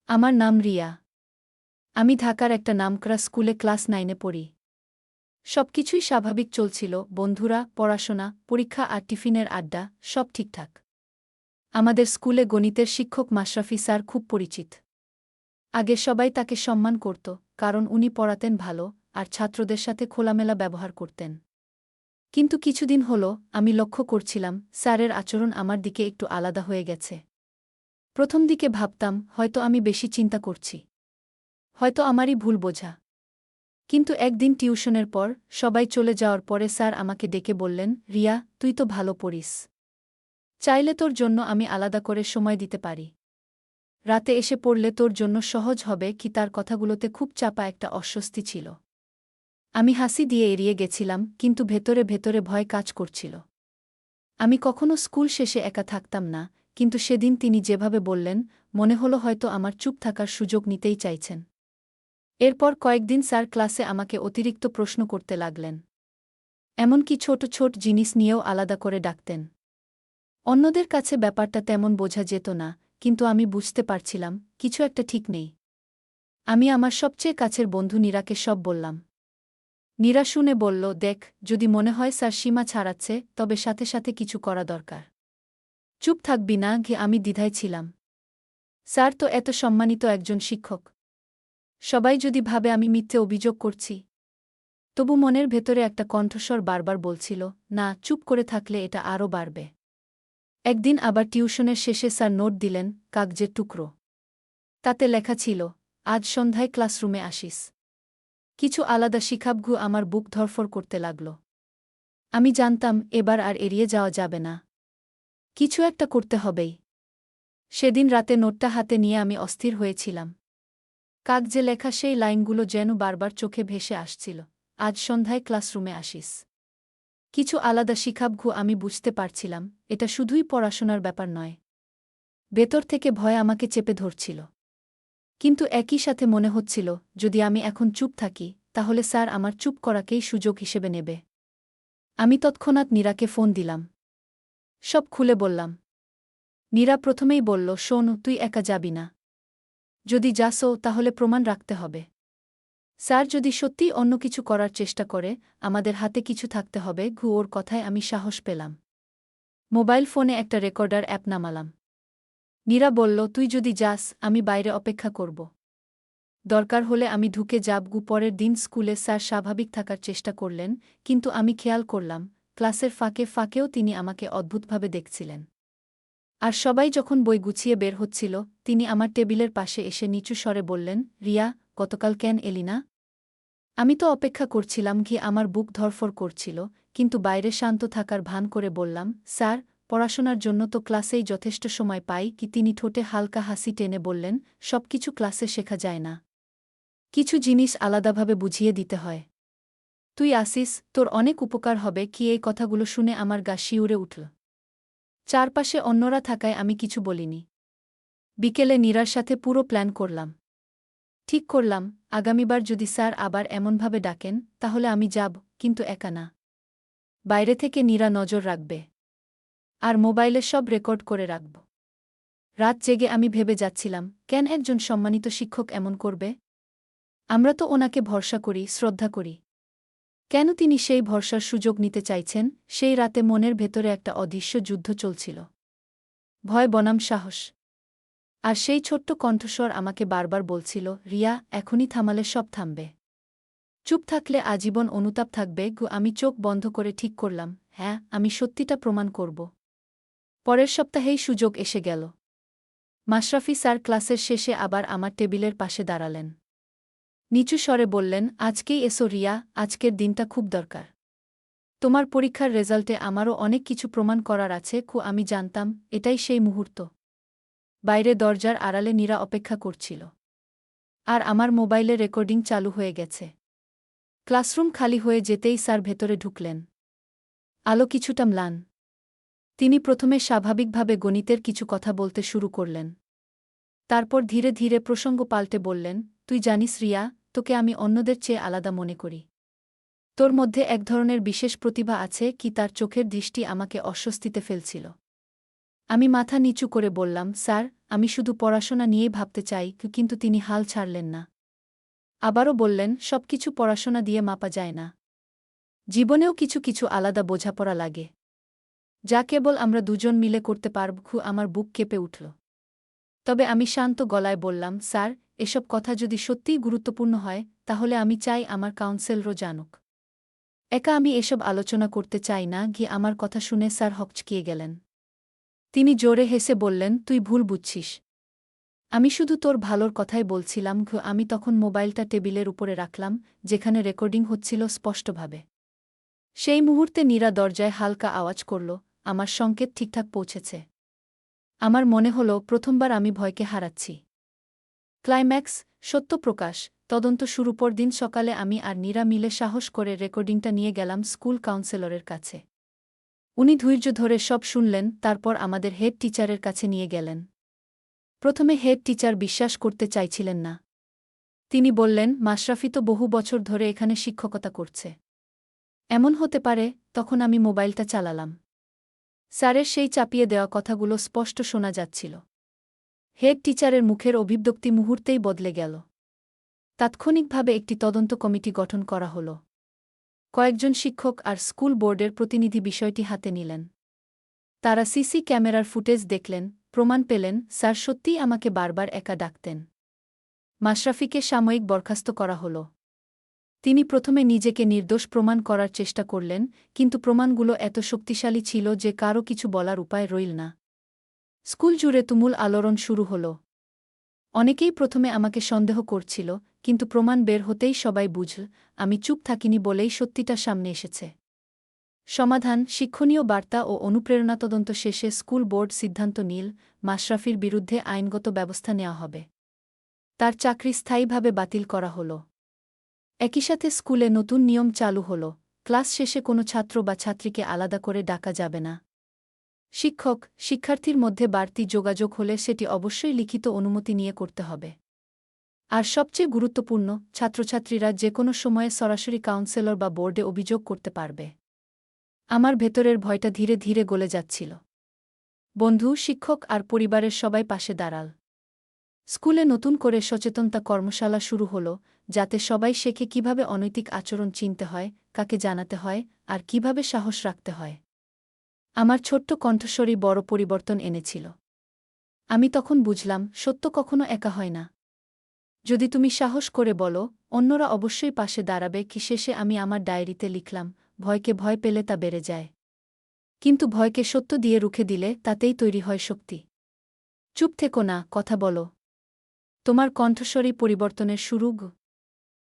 আমার নাম রিয়া। আমি ঢাকার একটা নামকরা স্কুলে ক্লাস 9-এ পড়ি। সবকিছুই স্বাভাবিক চলছিল, বন্ধুরা, পড়াশোনা, পরীক্ষা আর টিফিনের আড্ডা, সব ঠিকঠাক। আমাদের স্কুলে গণিতের শিক্ষক মাশরাফি স্যার খুব পরিচিত। আগে সবাই তাকে সম্মান করত, কারণ উনি পড়াতেন ভালো আর ছাত্রদের সাথে খোলামেলা ব্যবহার করতেন। কিন্তু কিছুদিন হলো আমি লক্ষ্য করছিলাম স্যারের আচরণ আমার দিকে একটু আলাদা হয়ে গেছে। প্রথম দিকে ভাবতাম হয়তো আমি বেশি চিন্তা করছি, হয়তো আমারই ভুল বোঝা। কিন্তু একদিন টিউশনের পর সবাই চলে যাওয়ার পরে স্যার আমাকে ডেকে বললেন, রিয়া, তুই তো ভালো পড়িস। চাইলে তোর জন্য আমি আলাদা করে সময় দিতে পারি। রাতে এসে পড়লে তোর জন্য সহজ হবে কি। তার কথাগুলোতে খুব চাপা একটা অস্বস্তি ছিল। আমি হাসি দিয়ে এড়িয়ে গেছিলাম, কিন্তু ভেতরে ভেতরে ভয় কাজ করছিল। আমি কখনো স্কুল শেষে একা থাকতাম না, কিন্তু সেদিন তিনি যেভাবে বললেন, মনে হলো হয়তো আমার চুপ থাকার সুযোগ নিতেই চাইছেন। এরপর কয়েকদিন স্যার ক্লাসে আমাকে অতিরিক্ত প্রশ্ন করতে লাগলেন। এমনকি ছোট ছোট জিনিস নিয়েও আলাদা করে ডাকতেন। অন্যদের কাছে ব্যাপারটা তেমন বোঝা যেত না, কিন্তু আমি বুঝতে পারছিলাম কিছু একটা ঠিক নেই। আমি আমার সবচেয়ে কাছের বন্ধু নীরাকে সব বললাম। নীরা শুনে বলল, দেখ, যদি মনে হয় স্যার সীমা ছাড়াচ্ছে, তবে সাথে সাথে কিছু করা দরকার। চুপ থাকবি না? আমি দ্বিধায় ছিলাম। স্যার তো এত সম্মানিত একজন শিক্ষক। সবাই যদি ভাবে আমি মিথ্যে অভিযোগ করছি। তবু মনের ভেতরে একটা কণ্ঠস্বর বারবার বলছিল, না, চুপ করে থাকলে এটা আরও বাড়বে। একদিন আবার টিউশনের শেষে স্যার নোট দিলেন, কাগজের টুকরো। তাতে লেখা ছিল, আজ সন্ধ্যায় ক্লাসরুমে আসিস। কিছু আলাদা শিখাবঘু আমার বুক ধরফর করতে লাগল। আমি জানতাম এবার আর এড়িয়ে যাওয়া যাবে না। কিছু একটা করতে হবেই। সেদিন রাতে নোটটা হাতে নিয়ে আমি অস্থির হয়েছিলাম। কাগজে লেখা সেই লাইনগুলো যেন বারবার চোখে ভেসে আসছিল, আজ সন্ধ্যায় ক্লাসরুমে আসিস। কিছু আলাদা শিখাবঘু। আমি বুঝতে পারছিলাম এটা শুধুই পড়াশোনার ব্যাপার নয়। ভেতর থেকে ভয় আমাকে চেপে ধরছিল। কিন্তু একই সাথে মনে হচ্ছিল, যদি আমি এখন চুপ থাকি, তাহলে স্যার আমার চুপ করাকেই সুযোগ হিসেবে নেবে। আমি তৎক্ষণাৎ নীরাকে ফোন দিলাম। সব খুলে বললাম। নীরা প্রথমেই বলল, শোন, তুই একা যাবি না। যদি যাসও, তাহলে প্রমাণ রাখতে হবে। স্যার যদি সত্যিই অন্য কিছু করার চেষ্টা করে, আমাদের হাতে কিছু থাকতে হবে। ওর কথায় আমি সাহস পেলাম। মোবাইল ফোনে একটা রেকর্ডার অ্যাপ নামালাম। নীরা বলল, তুই যদি যাস, আমি বাইরে অপেক্ষা করব। দরকার হলে আমি ঢুকে যাব। পরের দিন স্কুলে স্যার স্বাভাবিক থাকার চেষ্টা করলেন, কিন্তু আমি খেয়াল করলাম ক্লাসের ফাঁকে ফাঁকেও তিনি আমাকে অদ্ভুতভাবে দেখছিলেন। আর সবাই যখন বই গুছিয়ে বের হচ্ছিল, তিনি আমার টেবিলের পাশে এসে নিচু স্বরে বললেন, রিয়া, গতকাল কেন এলি না? আমি তো অপেক্ষা করছিলাম। আমার বুক ধরফর করছিল, কিন্তু বাইরে শান্ত থাকার ভান করে বললাম, স্যার, পড়াশোনার জন্য তো ক্লাসেই যথেষ্ট সময় পাই। তিনি ঠোঁটে হালকা হাসি টেনে বললেন, সবকিছু ক্লাসে শেখা যায় না। কিছু জিনিস আলাদাভাবে বুঝিয়ে দিতে হয়। তুই আসিস, তোর অনেক উপকার হবে। এই কথাগুলো শুনে আমার গা শিউরে উঠল। চারপাশে অন্যরা থাকায় আমি কিছু বলিনি। বিকেলে নীরার সাথে পুরো প্ল্যান করলাম। ঠিক করলাম, আগামীবার যদি স্যার আবার এমনভাবে ডাকেন, তাহলে আমি যাব, কিন্তু একা না। বাইরে থেকে নীরা নজর রাখবে। আর মোবাইলে সব রেকর্ড করে রাখব। রাত জেগে আমি ভেবে যাচ্ছিলাম, কেন একজন সম্মানিত শিক্ষক এমন করবে? আমরা তো ওনাকে ভরসা করি, শ্রদ্ধা করি। কেন তিনি সেই ভরসার সুযোগ নিতে চাইছেন? সেই রাতে মনের ভেতরে একটা অদৃশ্য যুদ্ধ চলছিল। ভয় বনাম সাহস। আর সেই ছোট্ট কণ্ঠস্বর আমাকে বারবার বলছিল, রিয়া, এখনই থামালে সব থামবে। চুপ থাকলে আজীবন অনুতাপ থাকবে। আমি চোখ বন্ধ করে ঠিক করলাম, হ্যাঁ, আমি সত্যিটা প্রমাণ করব। পরের সপ্তাহেই সুযোগ এসে গেল। মাশরাফি স্যার ক্লাসের শেষে আবার আমার টেবিলের পাশে দাঁড়ালেন। নিচু স্বরে বললেন, আজকেই এসো রিয়া, আজকের দিনটা খুব দরকার। তোমার পরীক্ষার রেজাল্টে আমারও অনেক কিছু প্রমাণ করার আছে। আমি জানতাম এটাই সেই মুহূর্ত। বাইরে দরজার আড়ালে নীরা অপেক্ষা করছিল। আর আমার মোবাইলে রেকর্ডিং চালু হয়ে গেছে। ক্লাসরুম খালি হয়ে যেতেই স্যার ভেতরে ঢুকলেন। আলো কিছুটা ম্লান। তিনি প্রথমে স্বাভাবিকভাবে গণিতের কিছু কথা বলতে শুরু করলেন। তারপর ধীরে ধীরে প্রসঙ্গ পাল্টে বললেন, তুই জানিস রিয়া, তোকে আমি অন্যদের চেয়ে আলাদা মনে করি। তোর মধ্যে এক ধরনের বিশেষ প্রতিভা আছে। তার চোখের দৃষ্টি আমাকে অস্বস্তিতে ফেলছিল। আমি মাথা নিচু করে বললাম, স্যার, আমি শুধু পড়াশোনা নিয়েই ভাবতে চাই, কিন্তু তিনি হাল ছাড়লেন না। আবারও বললেন, সবকিছু পড়াশোনা দিয়ে মাপা যায় না। জীবনেও কিছু কিছু আলাদা বোঝাপড়া লাগে, যা কেবল আমরা দুজন মিলে করতে পারব। আমার বুক কেঁপে উঠল। তবে আমি শান্ত গলায় বললাম, স্যার, এসব কথা যদি সত্যিই গুরুত্বপূর্ণ হয়, তাহলে আমি চাই আমার কাউন্সেলরও জানুক। একা আমি এসব আলোচনা করতে চাই না। আমার কথা শুনে স্যার হকচকিয়ে গেলেন। তিনি জোরে হেসে বললেন, তুই ভুল বুঝছিস। আমি শুধু তোর ভালোর কথাই বলছিলাম। আমি তখন মোবাইলটা টেবিলের উপরে রাখলাম, যেখানে রেকর্ডিং হচ্ছিল স্পষ্টভাবে। সেই মুহূর্তে নীরা দরজায় হালকা আওয়াজ করল, আমার সংকেত ঠিকঠাক পৌঁছেছে। আমার মনে হল প্রথমবার আমি ভয়কে হারাচ্ছি। ক্লাইম্যাক্স, সত্যপ্রকাশ, তদন্ত শুরু পরদিন সকালে আমি আর নীরা মিলে সাহস করে রেকর্ডিংটা নিয়ে গেলাম স্কুল কাউন্সেলরের কাছে। উনি ধৈর্য ধরে সব শুনলেন, তারপর আমাদের হেড টিচারের কাছে নিয়ে গেলেন। প্রথমে হেড টিচার বিশ্বাস করতে চাইছিলেন না। তিনি বললেন, মাশরাফি তো বহু বছর ধরে এখানে শিক্ষকতা করছে। এমন হতে পারে। তখন আমি মোবাইলটা চালালাম। স্যারের সেই চাপিয়ে দেওয়া কথাগুলো স্পষ্ট শোনা যাচ্ছিল। হেড টিচারের মুখের অভিব্যক্তি মুহূর্তেই বদলে গেল। তাৎক্ষণিকভাবে একটি তদন্ত কমিটি গঠন করা হল। কয়েকজন শিক্ষক আর স্কুল বোর্ডের প্রতিনিধি বিষয়টি হাতে নিলেন। তারা সিসি ক্যামেরার ফুটেজ দেখলেন, প্রমাণ পেলেন স্যার সত্যিই আমাকে বারবার একা ডাকতেন। মাশরাফিকে সাময়িক বরখাস্ত করা হল। তিনি প্রথমে নিজেকে নির্দোষ প্রমাণ করার চেষ্টা করলেন, কিন্তু প্রমাণগুলো এত শক্তিশালী ছিল যে কারও কিছু বলার উপায় রইল না। স্কুল জুড়ে তুমুল আলোড়ন শুরু হল। অনেকেই প্রথমে আমাকে সন্দেহ করছিল, কিন্তু প্রমাণ বের হতেই সবাই বুঝল আমি চুপ থাকিনি বলেই সত্যিটা সামনে এসেছে। সমাধান, শিক্ষণীয় বার্তা ও অনুপ্রেরণা। তদন্ত শেষে স্কুল বোর্ড সিদ্ধান্ত নিল, মাশরাফির বিরুদ্ধে আইনগত ব্যবস্থা নেওয়া হবে। তার চাকরি স্থায়ীভাবে বাতিল করা হল। একই সাথে স্কুলে নতুন নিয়ম চালু হল, ক্লাস শেষে কোনো ছাত্র বা ছাত্রীকে আলাদা করে ডাকা যাবে না। শিক্ষক শিক্ষার্থীর মধ্যে বাড়তি যোগাযোগ হলে সেটি অবশ্যই লিখিত অনুমতি নিয়ে করতে হবে। আর সবচেয়ে গুরুত্বপূর্ণ, ছাত্রছাত্রীরা যে কোনো সময়ে সরাসরি কাউন্সেলর বা বোর্ডে অভিযোগ করতে পারবে। আমার ভেতরের ভয়টা ধীরে ধীরে গলে যাচ্ছিল। বন্ধু, শিক্ষক আর পরিবারের সবাই পাশে দাঁড়াল। স্কুলে নতুন করে সচেতনতা কর্মশালা শুরু হল, যাতে সবাই শেখে কিভাবে অনৈতিক আচরণ চিনতে হয়, কাকে জানাতে হয়, আর কিভাবে সাহস রাখতে হয়। আমার ছোট্ট কণ্ঠস্বরই বড় পরিবর্তন এনেছিল। আমি তখন বুঝলাম, সত্য কখনো একা হয় না। যদি তুমি সাহস করে বলো, অন্যরা অবশ্যই পাশে দাঁড়াবে। শেষে আমি আমার ডায়েরিতে লিখলাম, ভয়কে ভয় পেলে তা বেড়ে যায়, কিন্তু ভয়কে সত্য দিয়ে রুখে দিলে তাতেই তৈরি হয় শক্তি। চুপ থেকো না, কথা বলো। তোমার কণ্ঠস্বরই পরিবর্তনের শুরু।